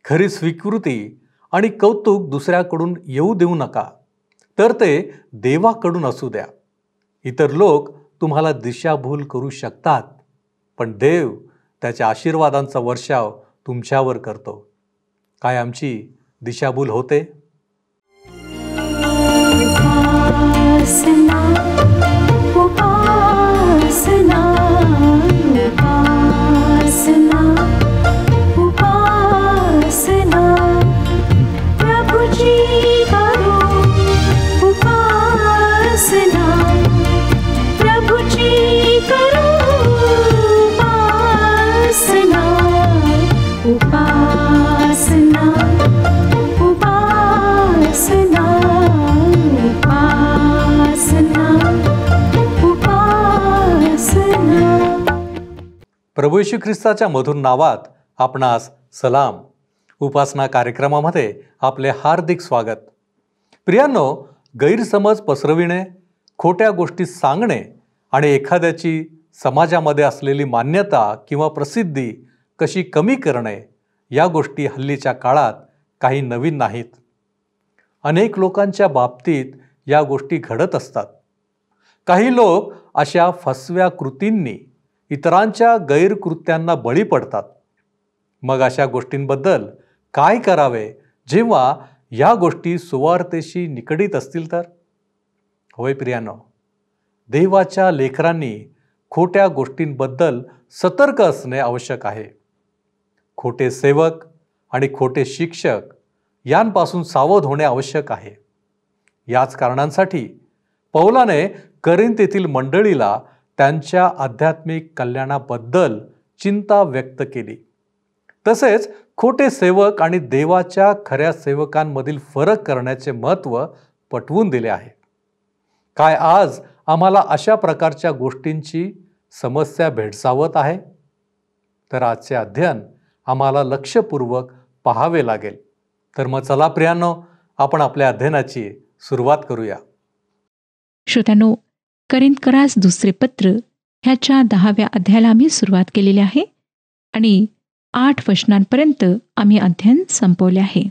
खरी स्वीकृती आणि कौतुक दुसऱ्याकडून येऊ देऊ नका, तर ते देवाकडून असू द्या. इतर लोक तुम्हाला दिशाभूल करू शकतात, पण देव त्याच्या आशीर्वादांचा वर्षाव तुमच्यावर करतो. काय आमची दिशाभूल होते? उपासना, उपासना, उपासना, उपासना, प्रभुची करो उपासना, प्रभुची करो उपासना, उपासना, उपासना, उपासना, उपासना. प्रभू येशू ख्रिस्ताच्या मधुर नावात आपणास सलाम. उपासना कार्यक्रमामध्ये आपले हार्दिक स्वागत. प्रियांनो, गैरसमज पसरविणे, खोट्या गोष्टी सांगणे आणि एखाद्याची समाजामध्ये असलेली मान्यता किंवा प्रसिद्धी कशी कमी करणे, या गोष्टी हल्लीच्या काळात काही नवीन नाहीत. अनेक लोकांच्या बाबतीत या गोष्टी घडत असतात. काही लोक अशा फसव्या कृतींनी इतरांच्या गैरकृत्यांना बळी पडतात. मग अशा गोष्टींबद्दल काय करावे जेव्हा या गोष्टी सुवार्तेशी निगडीत असतील तर? होय प्रियानो, देवाच्या लेकरांनी खोट्या गोष्टींबद्दल सतर्क असणे आवश्यक आहे. खोटे सेवक आणि खोटे शिक्षक यांपासून सावध होणे आवश्यक आहे. याच कारणांसाठी पौलाने करिंथ येथील मंडळीला त्यांच्या आध्यात्मिक कल्याणाबद्दल चिंता व्यक्त केली. तसेच खोटे सेवक आणि देवाच्या खऱ्या सेवकांमधील फरक करण्याचे महत्त्व पटवून दिले आहे. काय आज आम्हाला अशा प्रकारच्या गोष्टींची समस्या भेडसावत आहे? तर आजचे अध्ययन आम्हाला लक्षपूर्वक पाहावे लागेल. तर मग चला प्रियांनो, आपण आपल्या अध्ययनाची सुरुवात करूया. श्रोत्यांनो, करिंथकरास दुसरे पत्र ह्याच्या 10व्या अध्यायाला आम्ही सुरुवात केलेली आहे आणि 8 वचनांपर्यंत आम्ही अध्ययन संपवले आहे.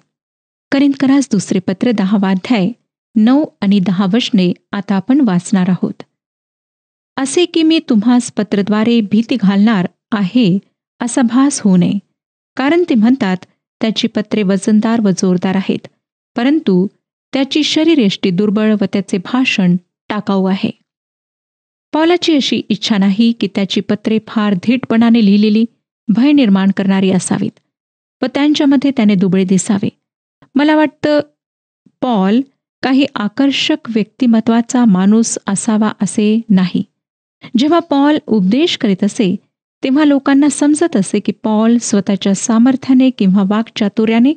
करिंथकरास दुसरे पत्र 10वा अध्याय 9 आणि 10 वचने आता आपण वाचणार आहोत. असे की मी तुम्हास पत्रद्वारे भीती घालणार आहे असा भास होऊ नये, कारण ते म्हणतात त्याची पत्रे वजनदार व जोरदार आहेत, परंतु त्याची शरीरयष्टी दुर्बळ व त्याचे भाषण टाकाऊ आहे. पौलाची अशी इच्छा नाही की त्याची पत्रे फार धीटपणाने लिहिलेली, भय निर्माण करणारी असावीत व त्यांच्यामध्ये त्याने दुबळे दिसावे. मला वाटतं पॉल काही आकर्षक व्यक्तिमत्वाचा माणूस असावा असे नाही. जेव्हा पॉल उपदेश करीत असे तेव्हा लोकांना समजत असे की पॉल स्वतःच्या सामर्थ्याने किंवा वाक्चातुर्याने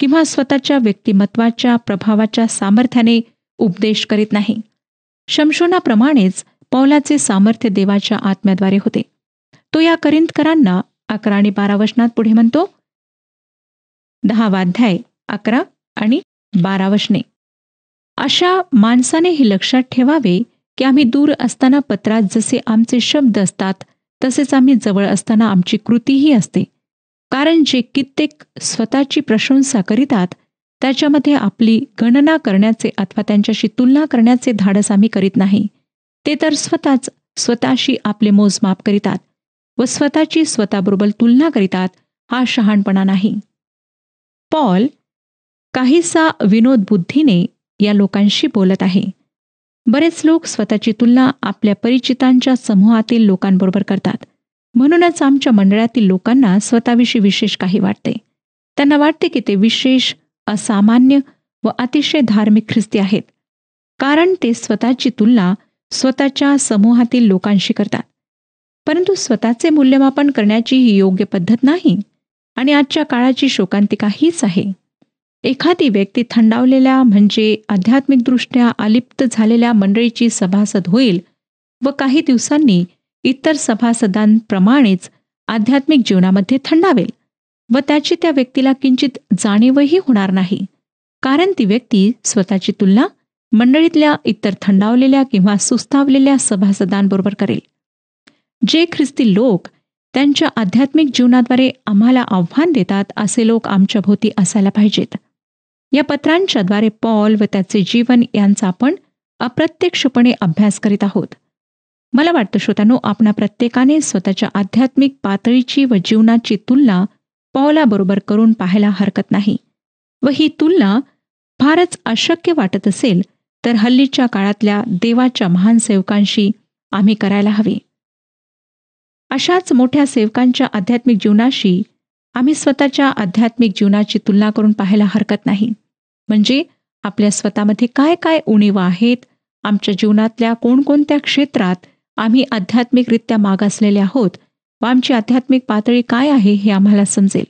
किंवा स्वतःच्या व्यक्तिमत्वाच्या प्रभावाच्या सामर्थ्याने उपदेश करीत नाही. शमशोनाप्रमाणेच पौलाचे सामर्थ्य देवाच्या आत्म्याद्वारे होते. तो या करिंथकरांना 11 आणि 12 वचनात पुढे म्हणतो. 10वा अध्याय 11 आणि 12 वचने. अशा माणसाने हे लक्षात ठेवावे की आम्ही दूर असताना पत्रात जसे आमचे शब्द असतात तसेच आम्ही जवळ असताना आमची कृतीही असते. कारण जे कित्येक स्वतःची प्रशंसा करीतात त्याच्यामध्ये आपली गणना करण्याचे अथवा त्यांच्याशी तुलना करण्याचे धाडस आम्ही करीत नाही. ते तर स्वतःशी आपले मोजमाप करीतात व स्वतःची स्वतःबरोबर तुलना करीतात. हा शहाणपणा नाही. पॉल काहीसा विनोद बुद्धीने या लोकांशी बोलत आहे. बरेच लोक स्वतःची तुलना आपल्या परिचितांच्या समूहातील लोकांबरोबर करतात. म्हणूनच आमच्या मंडळातील लोकांना स्वतःविषयी विशेष काही वाटते. त्यांना वाटते की ते विशेष, असामान्य व अतिशय धार्मिक ख्रिस्ती आहेत, कारण ते स्वतःची तुलना स्वतःच्या समूहातील लोकांशी करतात. परंतु स्वतःचे मूल्यमापन करण्याची ही योग्य पद्धत नाही आणि आजच्या काळाची शोकांतिका हीच आहे. एखादी व्यक्ती थंडावलेल्या म्हणजे आध्यात्मिकदृष्ट्या अलिप्त झालेल्या मंडळीची सभासद होईल व काही दिवसांनी इतर सभासदांप्रमाणेच आध्यात्मिक जीवनामध्ये थंडावेल व त्याची त्या व्यक्तीला किंचित जाणीवही होणार नाही, कारण ती व्यक्ती स्वतःची तुलना मंडळीतल्या इतर थंडावलेल्या किंवा सुस्तावलेल्या सभासदांबरोबर करेल. जे ख्रिस्ती लोक त्यांच्या आध्यात्मिक जीवनाद्वारे आम्हाला आव्हान देतात असे लोक आमच्या भोवती असायला पाहिजेत. या पत्रांच्याद्वारे पॉल व त्याचे जीवन यांचा आपण अप्रत्यक्षपणे अभ्यास करीत आहोत. मला वाटतं श्रोत्यांनो, आपणा प्रत्येकाने स्वतःच्या आध्यात्मिक पातळीची व जीवनाची तुलना पौलाबरोबर करून पाहायला हरकत नाही. व ही तुलना फारच अशक्य वाटत असेल तर हल्लीच्या काळातल्या देवाच्या महान सेवकांशी आम्ही करायला हवी. अशाच मोठ्या सेवकांच्या आध्यात्मिक जीवनाशी आम्ही स्वतःच्या आध्यात्मिक जीवनाची तुलना करून पाहायला हरकत नाही. म्हणजे आपल्या स्वतःमध्ये काय काय उणीवा आहेत, आमच्या जीवनातल्या कोणकोणत्या क्षेत्रात आम्ही आध्यात्मिकरित्या मागासलेले आहोत व आमची आध्यात्मिक पातळी काय आहे हे आम्हाला समजेल.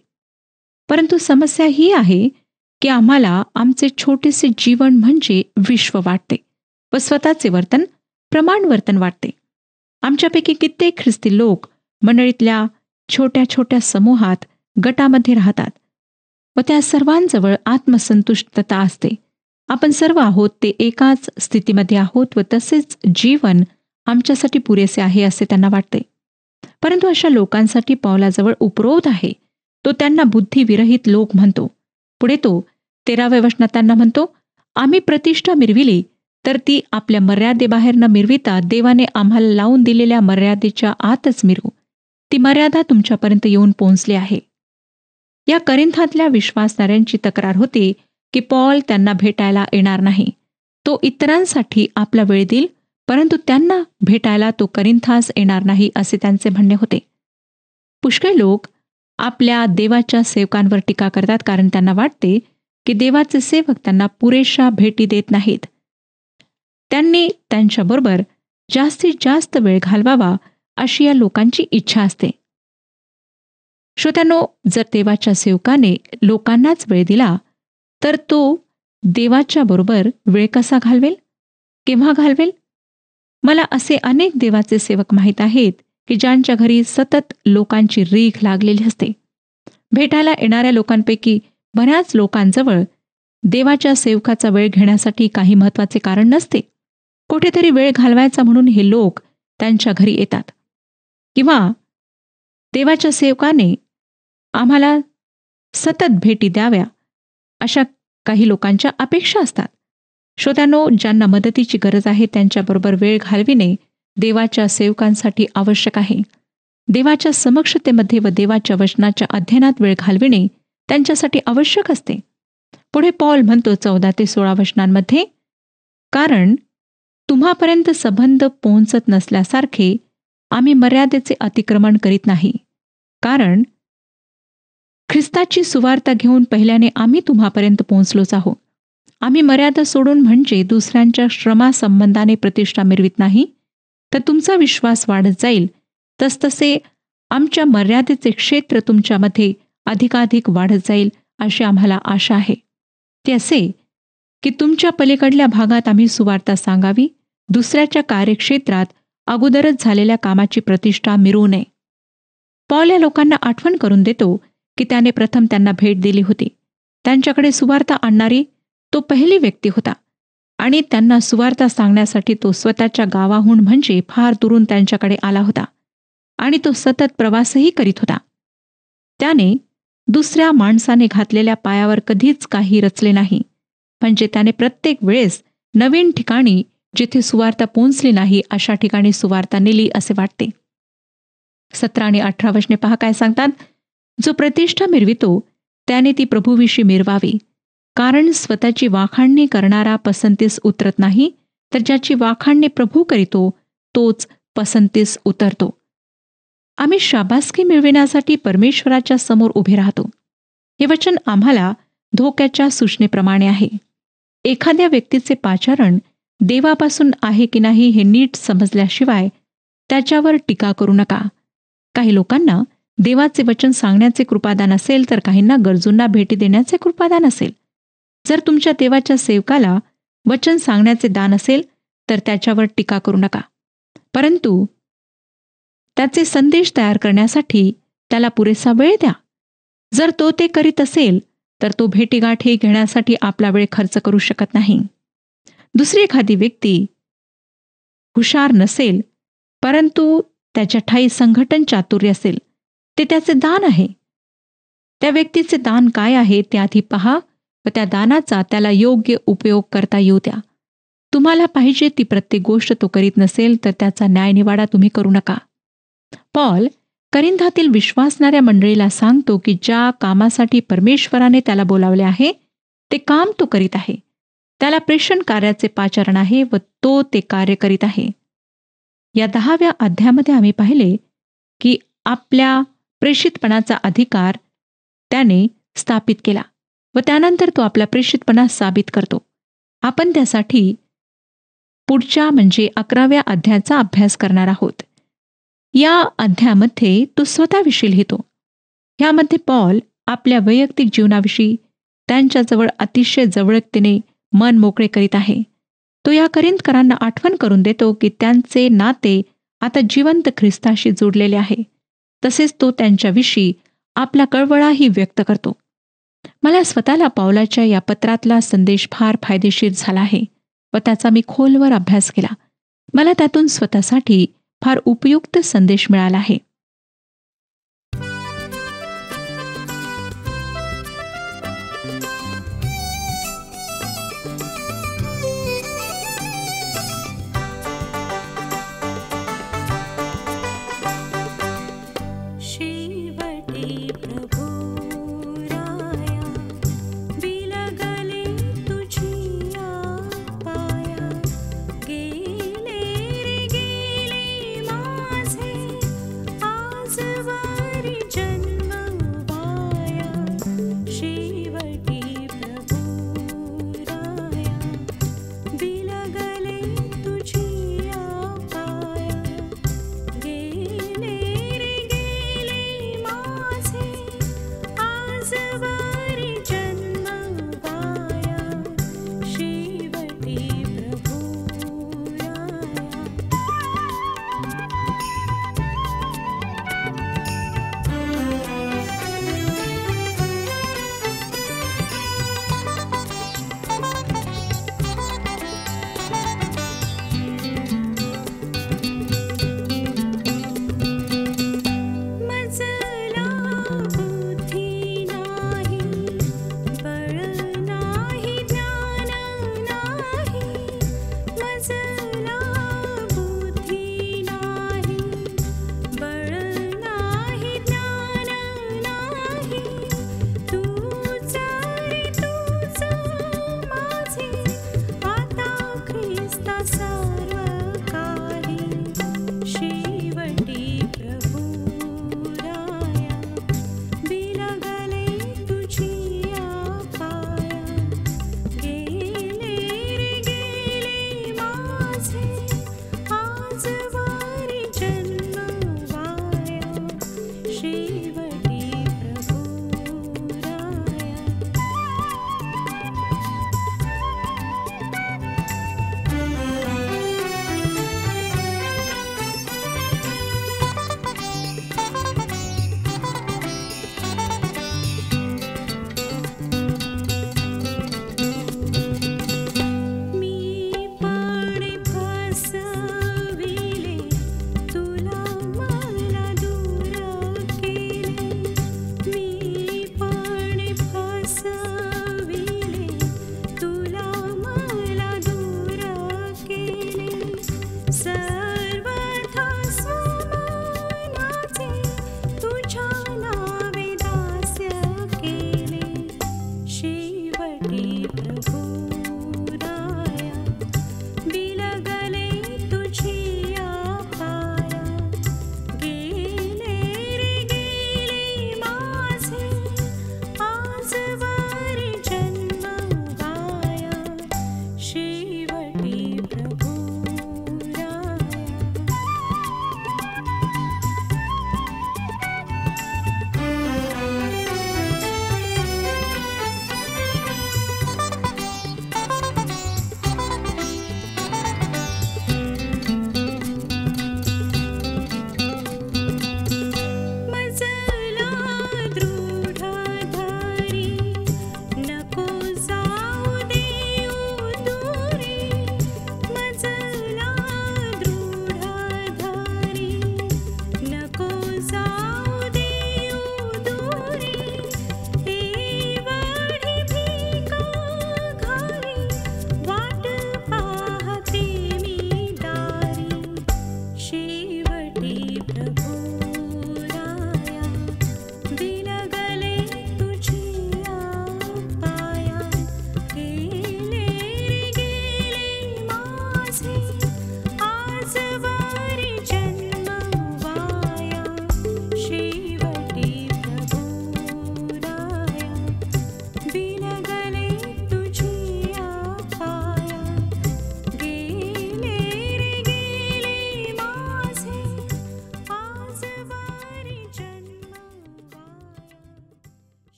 परंतु समस्या ही आहे की आम्हाला आमचे छोटेसे जीवन म्हणजे विश्व वाटते व स्वतःचे वर्तन प्रमाण वर्तन वाटते. आमच्यापैकी कित्येक ख्रिस्ती लोक मंडळीतल्या छोट्या छोट्या समूहात गटामध्ये राहतात व त्या सर्वांजवळ आत्मसंतुष्टता असते. आपण सर्व आहोत ते एकाच स्थितीमध्ये आहोत व तसेच जीवन आमच्यासाठी पुरेसे आहे असे त्यांना वाटते. परंतु अशा लोकांसाठी पौलाजवळ उपरोध आहे. तो त्यांना बुद्धिविरहित लोक म्हणतो. पुढे तो 13व्या वचनात त्यांना म्हणतो, आम्ही प्रतिष्ठा मिरविली तर ती आपल्या मर्यादेबाहेर न मिरविता देवाने आम्हाला लावून दिलेल्या मर्यादेच्या आतच मिरवू. ती मर्यादा तुमच्यापर्यंत येऊन पोहोचली आहे. या करिंथातल्या विश्वासणाऱ्यांची तक्रार होती की पॉल त्यांना भेटायला येणार नाही. तो इतरांसाठी आपला वेळ देईल, परंतु त्यांना भेटायला तो करिंथास येणार नाही असे त्यांचे म्हणणे होते. पुष्कळ लोक आपल्या देवाच्या सेवकांवर टीका करतात कारण त्यांना वाटते की देवाचे सेवक त्यांना पुरेशा भेटी देत नाहीत. त्यांनी त्यांच्याबरोबर जास्तीत जास्त वेळ घालवावा अशी या लोकांची इच्छा असते. श्रोत्यांनो, जर देवाच्या सेवकाने लोकांनाच वेळ दिला तर तो देवाच्या बरोबर वेळ कसा घालवेल, केव्हा घालवेल? मला असे अनेक देवाचे सेवक माहीत आहेत की ज्यांच्या घरी सतत लोकांची रीघ लागलेली असते. भेटायला येणाऱ्या लोकांपैकी बऱ्याच लोकांजवळ देवाच्या सेवकाचा वेळ घेण्यासाठी काही महत्त्वाचे कारण नसते. कुठेतरी वेळ घालवायचा म्हणून हे लोक त्यांच्या घरी येतात. किंवा देवाच्या सेवकाने आम्हाला सतत भेटी द्याव्या अशा काही लोकांच्या अपेक्षा असतात. श्रोत्यांनो, ज्यांना मदतीची गरज आहे त्यांच्याबरोबर वेळ घालविणे देवाच्या सेवकांसाठी आवश्यक आहे. देवाच्या समक्षतेमध्ये व देवाच्या वचनाच्या अध्ययनात वेळ घालविणे त्यांच्यासाठी आवश्यक असते. पुढे पॉल म्हणतो 14 ते 16 वचनांमध्ये, कारण तुम्हापर्यंत संबंध पोहोचत नसल्यासारखे आम्ही मर्यादेचे अतिक्रमण करीत नाही. कारण ख्रिस्ताची सुवार्ता घेऊन पहिल्याने आम्ही तुम्हापर्यंत पोहोचलोच आहोत. आम्ही मर्यादा सोडून म्हणजे दुसऱ्यांच्या श्रमासंबंधाने प्रतिष्ठा मिरवित नाही, तर तुमचा विश्वास वाढत जाईल. तसतसे आमच्या मर्यादेचे क्षेत्र तुमच्यामध्ये अधिकाधिक वाढत जाईल अशी आम्हाला आशा आहे. ते असे की तुमच्या पलीकडल्या भागात आम्ही सुवार्ता सांगावी, दुसऱ्याच्या कार्यक्षेत्रात अगोदरच झालेल्या कामाची प्रतिष्ठा मिरवू नये. पॉल या लोकांना आठवण करून देतो की त्याने प्रथम त्यांना भेट दिली होती. त्यांच्याकडे सुवार्ता आणणारी तो पहिली व्यक्ती होता आणि त्यांना सुवार्ता सांगण्यासाठी तो स्वतःच्या गावाहून म्हणजे फार दुरून त्यांच्याकडे आला होता आणि तो सतत प्रवासही करीत होता. त्याने दुसऱ्या माणसाने घातलेल्या पायावर कधीच काही रचले नाही. म्हणजे त्याने प्रत्येक वेळेस नवीन ठिकाणी जिथे सुवार्ता पोहोचली नाही अशा ठिकाणी सुवार्ता नेली असे वाटते. 17 आणि 18 वचने पहा काय सांगतात. जो प्रतिष्ठा मिरवितो त्याने ती प्रभूविषयी मिरवावी. कारण स्वतःची वाखाणणी करणारा पसंतीस उतरत नाही, तर ज्याची वाखाणणी प्रभू करीतो तोच पसंतीस उतरतो. आम्ही शाबासकी मिळविण्यासाठी परमेश्वराच्या समोर उभे राहतो. हे वचन आम्हाला धोक्याच्या सूचनेप्रमाणे आहे. एखाद्या व्यक्तीचे पाचारण देवापासून आहे की नाही हे नीट समजल्याशिवाय त्याच्यावर टीका करू नका. काही लोकांना देवाचे वचन सांगण्याचे कृपादान असेल तर काहींना गरजूंना भेटी देण्याचे कृपादान असेल. जर तुमच्या देवाच्या सेवकाला वचन सांगण्याचे दान असेल तर त्याच्यावर टीका करू नका, परंतु त्याचे संदेश तयार करण्यासाठी त्याला पुरेसा वेळ द्या. जर तो ते करीत असेल तर तो भेटीगाठी घेण्यासाठी आपला वेळ खर्च करू शकत नाही. दुसरी एखादी व्यक्ती हुशार नसेल, परंतु त्याच्या ठायी संघटन चातुर्य असेल ते त्याचे दान आहे. त्या व्यक्तीचे दान काय आहे ते आधी पहा व त्या दानाचा त्याला योग्य उपयोग करता येऊ द्या. तुम्हाला पाहिजे ती प्रत्येक गोष्ट तो करीत नसेल तर त्याचा न्यायनिवाडा तुम्ही करू नका. पॉल करिंथातील विश्वासणाऱ्या मंडळीला सांगतो की ज्या कामासाठी परमेश्वराने त्याला बोलावले आहे ते काम तो करीत आहे. त्याला प्रेषण कार्याचे पाचारण आहे व तो ते कार्य करीत आहे. या 10व्या अध्यायामध्ये आम्ही पाहिले की आपल्या प्रेषितपणाचा अधिकार त्याने स्थापित केला व त्यानंतर तो आपला प्रेषितपणा साबित करतो. आपण त्यासाठी पुढच्या म्हणजे 11व्या अध्यायाचा अभ्यास करणार आहोत. या अध्यायामध्ये तो स्वतःविषयी लिहितो. ह्यामध्ये पॉल आपल्या वैयक्तिक जीवनाविषयी त्यांच्याजवळ अतिशय जवळकतेने मन मोकळे करीत आहे. तो या करिंथकरांना आठवण करून देतो की त्यांचे नाते आता जिवंत ख्रिस्ताशी जोडलेले आहे. तसेच तो त्यांच्याविषयी आपला कळवळाही व्यक्त करतो. मला स्वतःला पौलाच्या या पत्रातला संदेश फार फायदेशीर झाला आहे व त्याचा मी खोलवर अभ्यास केला. मला त्यातून स्वतःसाठी फार उपयुक्त संदेश मिळाला आहे.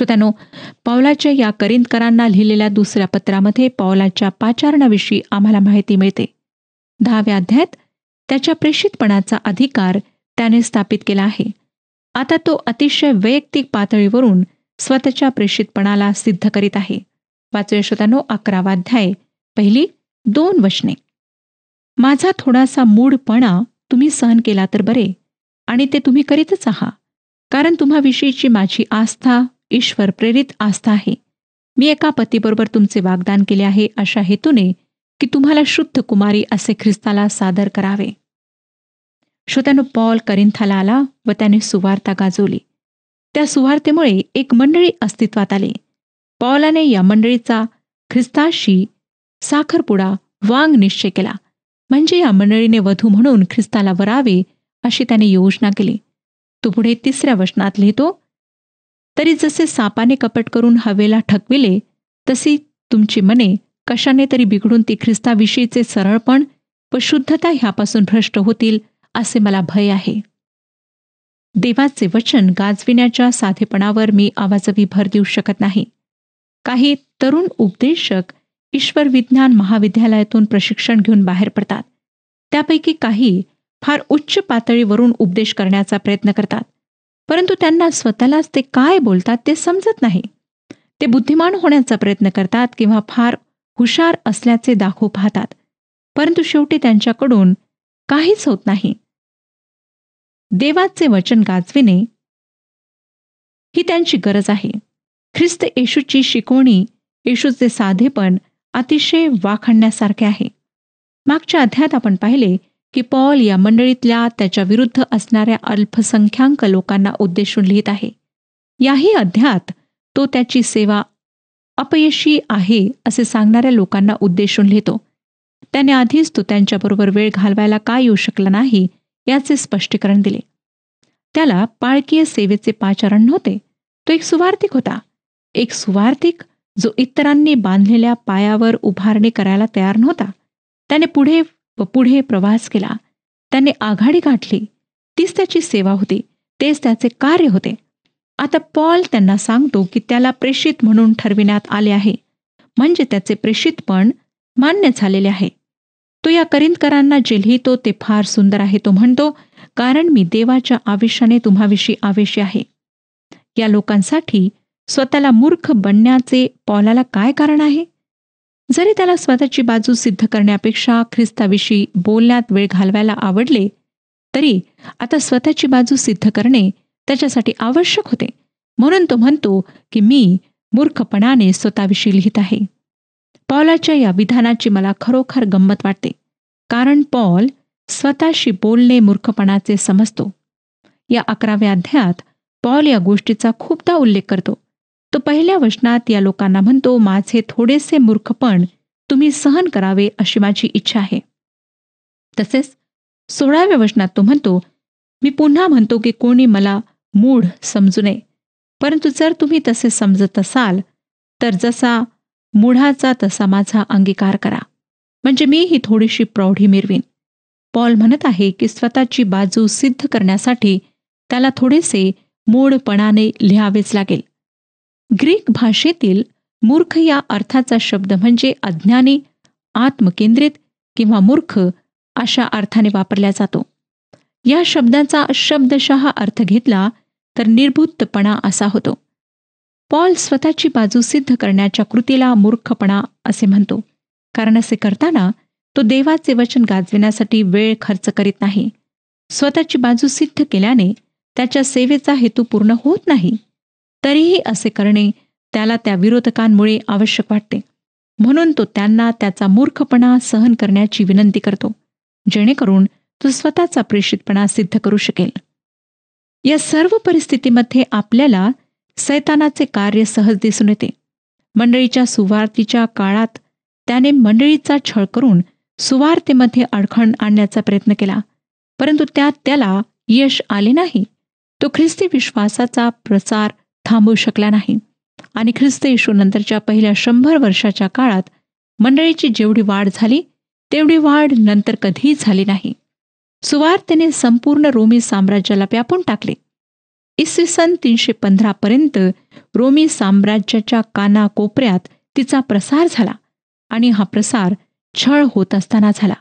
श्रोत्यानो, पौलाच्या या करिंथकरांना लिहिलेल्या दुसऱ्या पत्रामध्ये पौलाच्या पाचारणाविषयी आम्हाला माहिती मिळते. 10व्या अध्यायात त्याच्या प्रेषितपणाचा अधिकार त्याने स्थापित केला आहे. आता तो अतिशय वैयक्तिक पातळीवरून स्वतःच्या प्रेषितपणाला सिद्ध करीत आहे. वाचूया श्रोत्यानो, 11वा अध्याय, पहिली 2 वचने. माझा थोडासा मूढपणा तुम्ही सहन केला तर बरे, आणि ते तुम्ही करीतच आहात, कारण तुम्हाविषयीची माझी आस्था ईश्वर प्रेरित आस्था आहे. मी एका पतीबरोबर तुमचे वाग्दान केले आहे अशा हेतूने की तुम्हाला शुद्ध कुमारी असे ख्रिस्ताला सादर करावे. श्रोत्यानो, पौल करिंथाला आला व त्याने सुवार्ता गाजवली. त्या सुवार्तेमुळे एक मंडळी अस्तित्वात आली. पौलाने या मंडळीचा ख्रिस्ताशी साखरपुडा वांग निश्चय केला, म्हणजे या मंडळीने वधू म्हणून ख्रिस्ताला वरावे अशी त्याने योजना केली. तो पुढे 3ऱ्या वचनात लिहितो, तरी जसे सापाने कपट करून हवेला ठकविले, तशी तुमची मने कशाने तरी बिघडून ती ख्रिस्ताविषयीचे सरळपण व शुद्धता ह्यापासून भ्रष्ट होतील असे मला भय आहे. देवाचे वचन गाजविण्याच्या साधेपणावर मी आवाजवी भर देऊ शकत नाही. काही तरुण उपदेशक ईश्वर विज्ञान महाविद्यालयातून प्रशिक्षण घेऊन बाहेर पडतात. त्यापैकी काही फार उच्च पातळीवरून उपदेश करण्याचा प्रयत्न करतात, परंतु त्यांना स्वतःलाच ते काय बोलतात ते समजत नाही. ते बुद्धिमान होण्याचा प्रयत्न करतात किंवा फार हुशार असल्याचे दाखवू पाहतात, परंतु शेवटी त्यांच्याकडून काहीच होत नाही. देवाचे वचन गाजविणे ही त्यांची गरज आहे. ख्रिस्त येशूची शिकवणी, येशूचे साधेपण अतिशय वाखाणण्यासारखे आहे. मागच्या अध्यायात आपण पाहिले की पौल या मंडळीतल्या त्याच्या विरुद्ध असणाऱ्या अल्पसंख्याक लोकांना उद्देशून लिहित आहे. याही अध्यायात तो त्याची सेवा अपयशी आहे असे सांगणाऱ्या लोकांना उद्देशून लिहितो. त्याने आधीच तो त्यांच्याबरोबर वेळ घालवायला का येऊ शकला नाही याचे स्पष्टीकरण दिले. त्याला पाळकीय सेवेचे पाचारण नव्हते. तो एक सुवार्तिक होता. एक सुवार्तिक जो इतरांनी बांधलेल्या पायावर उभारणी करायला तयार नव्हता. त्याने पुढे व पुढे प्रवास केला. त्याने आघाडी गाठली. तीच त्याची सेवा होती. तेच त्याचे कार्य होते. आता पौल त्यांना सांगतो की त्याला प्रेषित म्हणून ठरविण्यात आले आहे, म्हणजे त्याचे प्रेषितपण मान्य झालेले आहे. तो या करिंथकरांना जे लिहितो ते फार सुंदर आहे. तो म्हणतो, कारण मी देवाच्या आवेशाने तुम्हाविषयी आवेशी आहे. या लोकांसाठी स्वतःला मूर्ख बनण्याचे पौलाला काय कारण आहे? जरी त्याला स्वतःची बाजू सिद्ध करण्यापेक्षा ख्रिस्ताविषयी बोलण्यात वेळ घालवायला आवडले, तरी आता स्वतःची बाजू सिद्ध करणे त्याच्यासाठी आवश्यक होते. म्हणून तो म्हणतो की मी मूर्खपणाने स्वतःविषयी लिहित आहे. पौलाच्या या विधानाची मला खरोखर गंमत वाटते, कारण पौल स्वतःशी बोलणे मूर्खपणाचे समजतो. या 11व्या अध्यायात पौल या गोष्टीचा खूपदा उल्लेख करतो. तो पहिल्या वचनात या लोकांना म्हणतो, माझे थोडेसे मूर्खपण तुम्ही सहन करावे अशी माझी इच्छा आहे. तसेच 16व्या वचनात तो म्हणतो, मी पुन्हा म्हणतो की कोणी मला मूढ समजू नये, परंतु जर तुम्ही तसे समजत असाल तर जसा मूढाचा तसा माझा अंगीकार करा, म्हणजे मी ही थोडीशी प्रौढी मिरवीन. पौल म्हणत आहे की स्वतःची बाजू सिद्ध करण्यासाठी त्याला थोडेसे मूढपणाने लिहावेच लागेल. ग्रीक भाषेतील मूर्ख या अर्थाचा शब्द म्हणजे अज्ञानी, आत्मकेंद्रित किंवा मूर्ख अशा अर्थाने वापरला जातो. या शब्दाचा शब्दशः अर्थ घेतला तर निर्बुद्धपणा असा होतो. पौल स्वतःची बाजू सिद्ध करण्याच्या कृतीला मूर्खपणा असे म्हणतो, कारण असे करताना तो देवाचे वचन गाजविण्यासाठी वेळ खर्च करीत नाही. स्वतःची बाजू सिद्ध केल्याने त्याच्या सेवेचा हेतू पूर्ण होत नाही. तरीही असे करणे त्याला त्या विरोधकांमुळे आवश्यक वाटते. म्हणून तो त्यांना त्याचा मूर्खपणा सहन करण्याची विनंती करतो, जेणेकरून तो स्वतःचा प्रेषितपणा सिद्ध करू शकेल. या सर्व परिस्थितीमध्ये आपल्याला सैतानाचे कार्य सहज दिसून येते. मंडळीच्या सुवार्तीच्या काळात त्याने मंडळीचा छळ करून सुवार्तेमध्ये अडखण आणण्याचा प्रयत्न केला, परंतु त्यात त्याला यश आले नाही. तो ख्रिस्ती विश्वासाचा प्रसार थांबवू शकला नाही आणि ख्रिस्त येशू नंतरच्या पहिल्या 100 वर्षाच्या काळात मंडळीची जेवढी वाढ झाली तेवढी वाढ नंतर कधीच झाली नाही. सुवार्तेने संपूर्ण रोमी साम्राज्याला व्यापून टाकले. इसवी 315 पर्यंत रोमी साम्राज्याच्या कानाकोपऱ्यात तिचा प्रसार झाला आणि हा प्रसार छळ होत असताना झाला.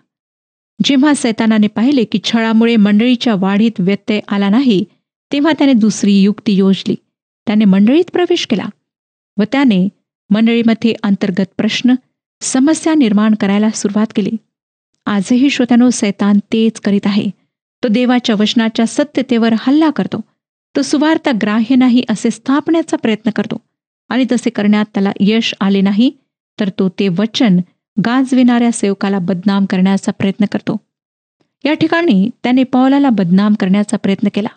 जेव्हा सैतानाने पाहिले की छळामुळे मंडळीच्या वाढीत व्यत्यय आला नाही, तेव्हा त्याने दुसरी युक्ती योजली. त्याने मंडळीत प्रवेश केला व त्याने मंडळीमध्ये अंतर्गत प्रश्न, समस्या निर्माण करायला सुरुवात केली. आजही श्रोत्यानो, सैतान तेच करीत आहे. तो देवाच्या वचनाच्या सत्यतेवर हल्ला करतो. तो सुवार्ता ग्राह्य नाही असे स्थापण्याचा प्रयत्न करतो आणि तसे करण्यात त्याला यश आले नाही तर तो ते वचन गाजविणाऱ्या सेवकाला बदनाम करण्याचा प्रयत्न करतो. या ठिकाणी त्याने पौलाला बदनाम करण्याचा प्रयत्न केला.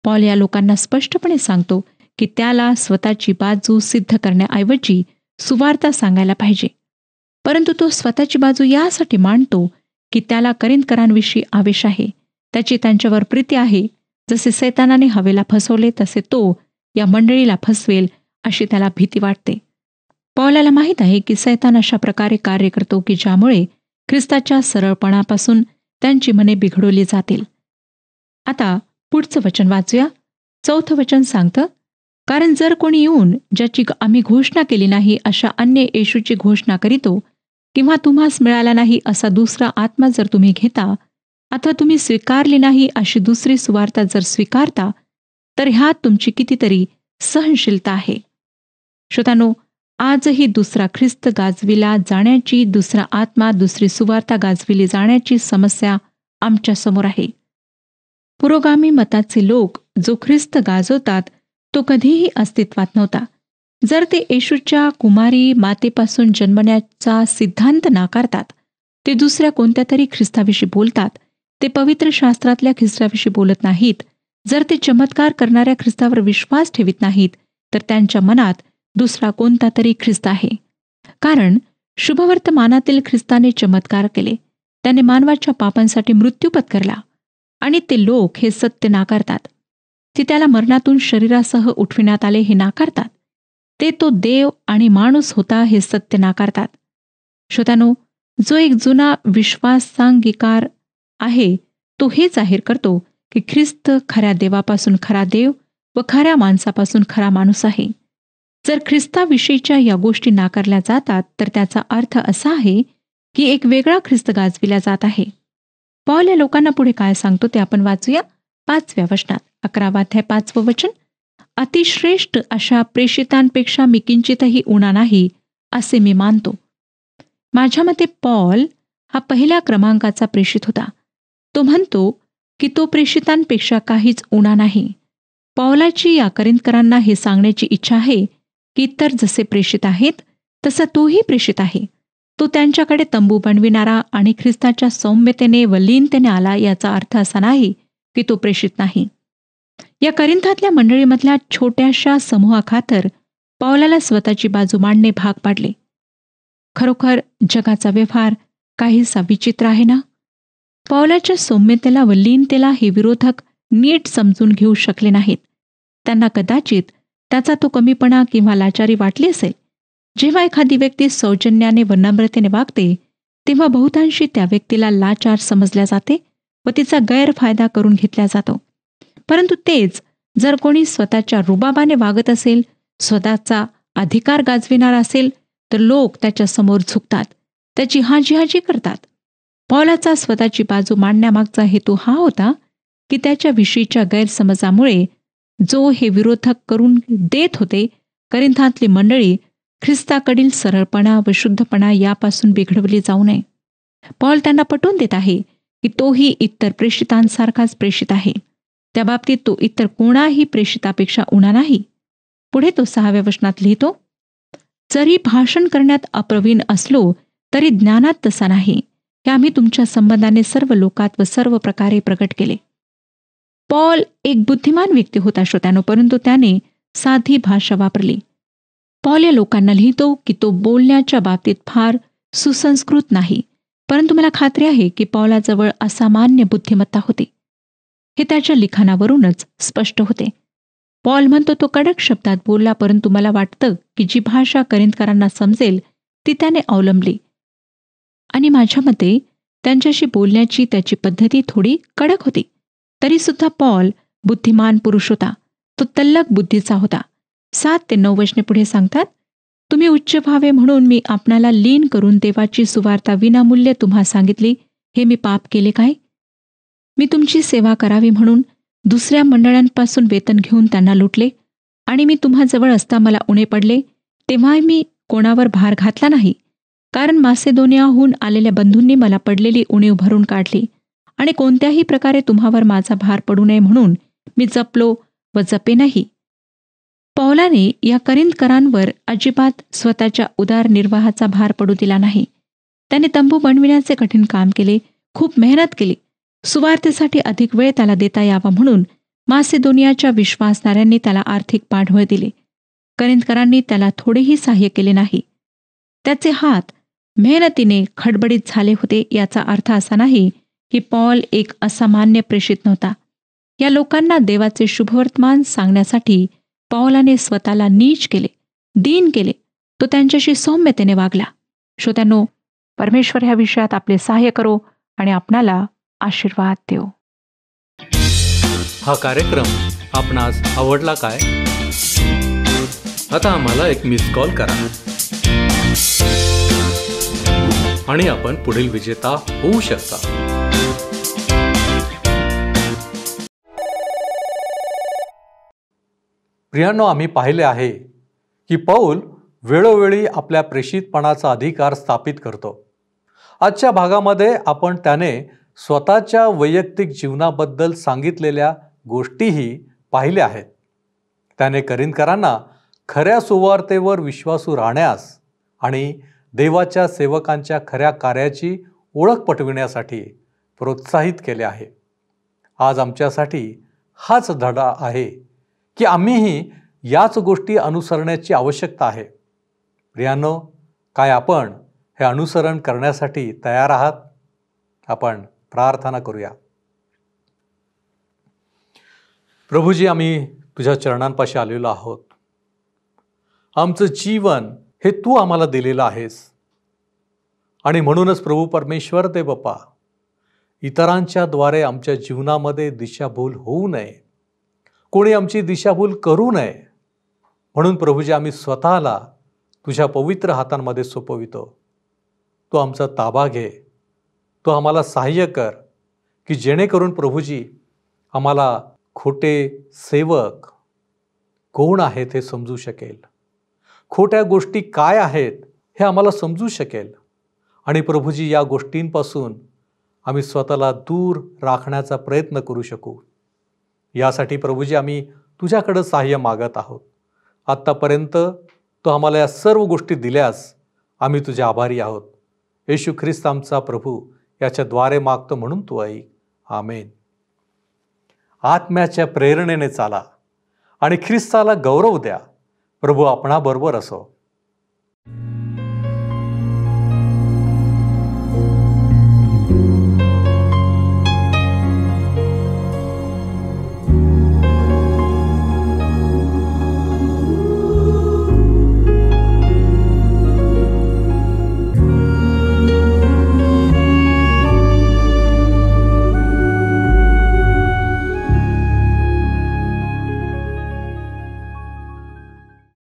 पौल या लोकांना स्पष्टपणे सांगतो की त्याला स्वतःची बाजू सिद्ध करण्याऐवजी सुवार्ता सांगायला पाहिजे. परंतु तो स्वतःची बाजू यासाठी मांडतो की त्याला करिंथकरांविषयी आवेश आहे, त्याची त्यांच्यावर प्रीती आहे. जसे सैतानाने हवेला फसवले तसे तो या मंडळीला फसवेल अशी त्याला भीती वाटते. पौलाला माहीत आहे की सैतान अशा प्रकारे कार्य करतो की ज्यामुळे ख्रिस्ताच्या सरळपणापासून त्यांची मने बिघडवली जातील. आता पुढचं वचन वाचूया. 4थं वचन सांगतं, कारण जर कोणी येऊन ज्याची आम्ही घोषणा केली नाही अशा अन्य येशूची घोषणा करीतो किंवा तुम्हास मिळाला नाही असा दुसरा आत्मा जर तुम्ही घेता अथवा तुम्ही स्वीकारली नाही अशी दुसरी सुवार्ता जर स्वीकारता तर ह्यात तुमची कितीतरी सहनशीलता आहे. श्रोतांनो, आजही दुसरा ख्रिस्त गाजविला जाण्याची, दुसरा आत्मा, दुसरी सुवार्ता गाजविली जाण्याची समस्या आमच्या समोर आहे. पुरोगामी मताचे लोक जो ख्रिस्त गाजवतात तो कधीही अस्तित्वात नव्हता. जर ते येशूच्या कुमारी मातेपासून जन्मण्याचा सिद्धांत नाकारतात, ते दुसऱ्या कोणत्या तरी ख्रिस्ताविषयी बोलतात, ते पवित्र शास्त्रातल्या ख्रिस्ताविषयी बोलत नाहीत, जर ते चमत्कार करणाऱ्या ख्रिस्तावर विश्वास ठेवित नाहीत, तर त्यांच्या मनात दुसरा कोणता तरी ख्रिस्त आहे. कारण शुभवर्तमानातील ख्रिस्ताने चमत्कार केले, त्याने मानवाच्या पापांसाठी मृत्यू पत्करला आणि ते लोक हे सत्य नाकारतात. ते त्याला मरणातून शरीरासह उठविण्यात आले हे नाकारतात. ते तो देव आणि माणूस होता हे सत्य नाकारतात. श्रोत्यानो, जो एक जुना विश्वासांगीकार आहे तो हे जाहीर करतो की ख्रिस्त खऱ्या देवापासून खरा देव व खऱ्या माणसापासून खरा माणूस आहे. जर ख्रिस्ताविषयीच्या या गोष्टी नाकारल्या जातात तर त्याचा अर्थ असा आहे की एक वेगळा ख्रिस्त गाजविला जात आहे. पौल या लोकांना पुढे काय सांगतो ते आपण वाचूया 5व्या वचनात. 11वा अध्याय 5वं वचन, अतिश्रेष्ठ अशा प्रेषितांपेक्षा मी किंचितही उणा नाही असे मी मानतो. माझ्या मते पौल हा पहिल्या क्रमांकाचा प्रेषित होता. तो म्हणतो की तो प्रेषितांपेक्षा काहीच उणा नाही. पौलाची या करिंथकरांना हे सांगण्याची इच्छा आहे की इतर जसे प्रेषित आहेत तसा तोही प्रेषित आहे. तो त्यांच्याकडे तंबू बनविणारा आणि ख्रिस्ताच्या सौम्यतेने व लीनतेने आला याचा अर्थ असा नाही की तो प्रेषित नाही. या करिंथातल्या मंडळीमधल्या छोट्याशा समूहाखातर पौलाला स्वतःची बाजू मांडणे भाग पाडले. खरोखर जगाचा व्यवहार काहीसा विचित्र आहे ना. पौलाच्या सौम्यतेला व लीनतेला हे विरोधक नीट समजून घेऊ शकले नाहीत. त्यांना कदाचित त्याचा तो कमीपणा किंवा लाचारी वाटली असेल. जेव्हा एखादी व्यक्ती सौजन्याने व नम्रतेने वागते तेव्हा बहुतांशी त्या व्यक्तीला लाचार समजल्या जाते व तिचा गैरफायदा करून घेतला जातो. परंतु तेच जर कोणी स्वतःच्या रुबाबाने वागत असेल, स्वतःचा अधिकार गाजविणारा असेल, तर लोक त्याच्या समोर झुकतात, त्याची हाजी करतात. पौलाचा स्वतःची बाजू मांडण्यामागचा हेतू हा होता की त्याच्याविषयीच्या गैरसमजामुळे जो हे विरोधक करून देत होते, करिंथातली मंडळी ख्रिस्ताकडील सरळपणा व शुद्धपणा यापासून बिघडवली जाऊ नये. पौल त्यांना पटवून देत आहे की तोही इतर प्रेषितांसारखाच प्रेषित आहे. त्या बाबतीत तो इतर कोणाही प्रेषितापेक्षा उणा नाही. पुढे तो 6व्या वचनात लिहितो, जरी भाषण करण्यात अप्रवीण असलो तरी ज्ञानात तसा नाही, हे आम्ही तुमच्या संबंधाने सर्व लोकात व सर्व प्रकारे प्रकट केले. पौल एक बुद्धिमान व्यक्ती होता श्रोत्यानो, परंतु त्याने साधी भाषा वापरली. पौल या लोकांना लिहितो की तो बोलण्याच्या बाबतीत फार सुसंस्कृत नाही, परंतु मला खात्री आहे की पौलाजवळ असामान्य बुद्धिमत्ता होती. हे त्याच्या लिखाणावरूनच स्पष्ट होते. पौल म्हणतो तो कडक शब्दात बोलला, परंतु मला वाटतं की जी भाषा करिंथकरांना समजेल ती त्याने अवलंबली. आणि माझ्या मते त्यांच्याशी बोलण्याची त्याची पद्धती थोडी कडक होती. तरी सुद्धा पौल बुद्धिमान पुरुष होता. तो तल्लख बुद्धीचा होता. 7 ते 9 वचने पुढे सांगतात, तुम्ही उच्च व्हावे म्हणून मी आपणाला लीन करून देवाची सुवार्ता विनामूल्य तुम्हा सांगितली. हे मी पाप केले काय? मी तुमची सेवा करावी म्हणून दुसऱ्या मंडळांपासून वेतन घेऊन त्यांना लुटले आणि मी तुम्हाजवळ असता मला उणे पडले तेव्हा मी कोणावर भार घातला नाही. कारण मासेदोनियाहून आलेल्या बंधूंनी मला पडलेली उणीव भरून काढली आणि कोणत्याही प्रकारे तुम्हावर माझा भार पडू नये म्हणून मी जपलो व जपेनही. पौलाने या करिंथकरांवर अजिबात स्वतःच्या उदारनिर्वाहाचा भार पडू दिला नाही. त्याने तंबू बनविण्याचे कठीण काम केले, खूप मेहनत केली. सुवार्तेसाठी अधिक वेळ त्याला देता यावा म्हणून मासेदोनियाच्या विश्वासणाऱ्यांनी त्याला आर्थिक पाठबळ दिले. करिंथकरांनी त्याला थोडेही सहाय्य केले नाही. त्याचे हात मेहनतीने खडबडीत झाले होते. याचा अर्थ असा नाही की पॉल एक असामान्य प्रेषित नव्हता. या लोकांना देवाचे शुभवर्तमान सांगण्यासाठी पौलाने स्वतःला नीच केले, दीन केले. तो त्यांच्याशी सौम्यतेने वागला. श्रोत्यांनो, परमेश्वर ह्या विषयात आपले सहाय्य करो आणि आपणाला आशीर्वाद देव. हा कार्यक्रम आपणास आवडला काय? आता आम्हाला एक मिस कॉल करा आणि आपण पुढील विजेता होऊ शकता. प्रियांनो, आम्ही पाहिले आहे की पौल वेळोवेळी आपल्या प्रेषितपणाचा अधिकार स्थापित करतो. आजच्या भागामध्ये आपण त्याने स्वतःच्या वैयक्तिक जीवनाबद्दल सांगितलेल्या गोष्टीही पाहिल्या आहेत. त्याने करिंथकरांना खऱ्या सुवार्तेवर विश्वासू राहण्यास आणि देवाच्या सेवकांच्या खऱ्या कार्याची ओळख पटविण्यासाठी प्रोत्साहित केले आहे. आज आमच्यासाठी हाच धडा आहे की आम्हीही याच गोष्टी अनुसरण्याची आवश्यकता आहे. प्रियांनो, काय आपण हे अनुसरण करण्यासाठी तयार आहात? आपण प्रार्थना करूया. प्रभूजी, आम्ही तुझ्या चरणांपाशी आलेलो आहोत. आमचं जीवन हे तू आम्हाला दिलेलं आहेस आणि म्हणूनच प्रभू परमेश्वर दे बाप्पा, इतरांच्या द्वारे आमच्या जीवनामध्ये दिशाभूल होऊ नये, कोणी आमची दिशाभूल करू नये म्हणून प्रभूजी आम्ही स्वतःला तुझ्या पवित्र हातांमध्ये सोपवितो. तू आमचा ताबा घे, तू आम्हाला सहाय्य कर की जेणेकरून प्रभूजी आम्हाला खोटे सेवक कोण आहेत हे समजू शकेल, खोट्या गोष्टी काय आहेत हे आम्हाला समजू शकेल आणि प्रभूजी या गोष्टींपासून आम्ही स्वतःला दूर राखण्याचा प्रयत्न करू शकू. यासाठी प्रभूजी आम्ही तुझ्याकडं सहाय्य मागत आहोत. आत्तापर्यंत तू आम्हाला या सर्व गोष्टी दिल्यास आम्ही तुझे आभारी आहोत. येशू ख्रिस्त आमचा प्रभू याच्याद्वारे मागतो म्हणून तू ऐक. आमेन. आत्म्याच्या प्रेरणेने चाला आणि ख्रिस्ताला गौरव द्या. प्रभू आपणाबरोबर असो.